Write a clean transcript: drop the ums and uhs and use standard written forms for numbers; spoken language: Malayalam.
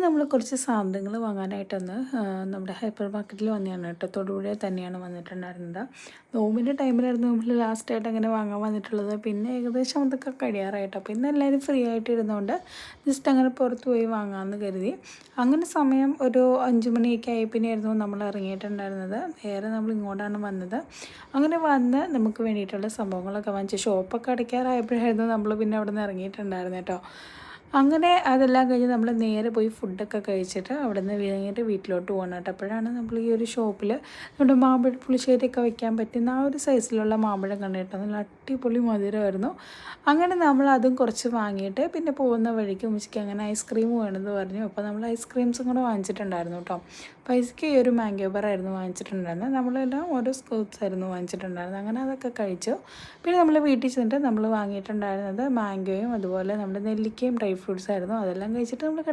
നമ്മൾ കുറച്ച് സാധനങ്ങൾ വാങ്ങാനായിട്ടൊന്ന് നമ്മുടെ ഹൈപ്പർ മാർക്കറ്റിൽ വന്നതാണ് കേട്ടോ. തൊടുപുഴ തന്നെയാണ് വന്നിട്ടുണ്ടായിരുന്നത്. നോമ്പിൻ്റെ ടൈമിലായിരുന്നു നമ്മൾ ലാസ്റ്റായിട്ട് അങ്ങനെ വാങ്ങാൻ വന്നിട്ടുള്ളത്. പിന്നെ ഏകദേശം അതൊക്കെ കഴിയാറായിട്ടോ. പിന്നെ എല്ലാവരും ഫ്രീ ആയിട്ട് ഇരുന്നുകൊണ്ട് ജസ്റ്റ് അങ്ങനെ പുറത്ത് പോയി വാങ്ങാമെന്ന് കരുതി. അങ്ങനെ സമയം ഒരു 5 മണിയൊക്കെ ആയപ്പിനെയായിരുന്നു നമ്മൾ ഇറങ്ങിയിട്ടുണ്ടായിരുന്നത്. നേരെ നമ്മൾ ഇങ്ങോട്ടാണ് വന്നത്. അങ്ങനെ വന്ന് നമുക്ക് വേണ്ടിയിട്ടുള്ള സംഭവങ്ങളൊക്കെ വാങ്ങിച്ച് ഷോപ്പൊക്കെ അടയ്ക്കാറായപ്പോഴായിരുന്നു നമ്മൾ പിന്നെ അവിടെ നിന്ന് ഇറങ്ങിയിട്ടുണ്ടായിരുന്നത് കേട്ടോ. അങ്ങനെ അതെല്ലാം കഴിഞ്ഞ് നമ്മൾ നേരെ പോയി ഫുഡൊക്കെ കഴിച്ചിട്ട് അവിടെ നിന്ന് കഴിഞ്ഞിട്ട് വീട്ടിലോട്ട് പോകണം കേട്ടോ. അപ്പോഴാണ് നമ്മൾ ഈ ഒരു ഷോപ്പിൽ നമ്മുടെ മാമ്പഴ പുളിശ്ശേരിയൊക്കെ വയ്ക്കാൻ പറ്റുന്ന ആ ഒരു സൈസിലുള്ള മാമ്പഴം കണ്ടു കേട്ടോ. നല്ല അടിപൊളി മധുരമായിരുന്നു. അങ്ങനെ നമ്മൾ അതും കുറച്ച് വാങ്ങിയിട്ട് പിന്നെ പോകുന്ന വഴിക്ക് ഉച്ചയ്ക്ക് അങ്ങനെ ഐസ്ക്രീം വേണമെന്ന് പറഞ്ഞു. അപ്പോൾ നമ്മൾ ഐസ്ക്രീംസും കൂടെ വാങ്ങിച്ചിട്ടുണ്ടായിരുന്നു കേട്ടോ. പൈസയ്ക്ക് ഈ ഒരു മാംഗോ ബാറായിരുന്നു വാങ്ങിച്ചിട്ടുണ്ടായിരുന്നത്. നമ്മളെല്ലാം ഓരോ സ്കൂപ്സ് ആയിരുന്നു വാങ്ങിച്ചിട്ടുണ്ടായിരുന്നത്. അങ്ങനെ അതൊക്കെ കഴിച്ചു. പിന്നെ നമ്മൾ വീട്ടിൽ ചെന്നിട്ട് നമ്മൾ വാങ്ങിയിട്ടുണ്ടായിരുന്നത് മാംഗോയും അതുപോലെ നമ്മുടെ നെല്ലിക്കയും ഡ്രൈ ഫ്രൂട്ട്സ് ആയിരുന്നു. അതെല്ലാം കഴിച്ചിട്ട് നമ്മൾ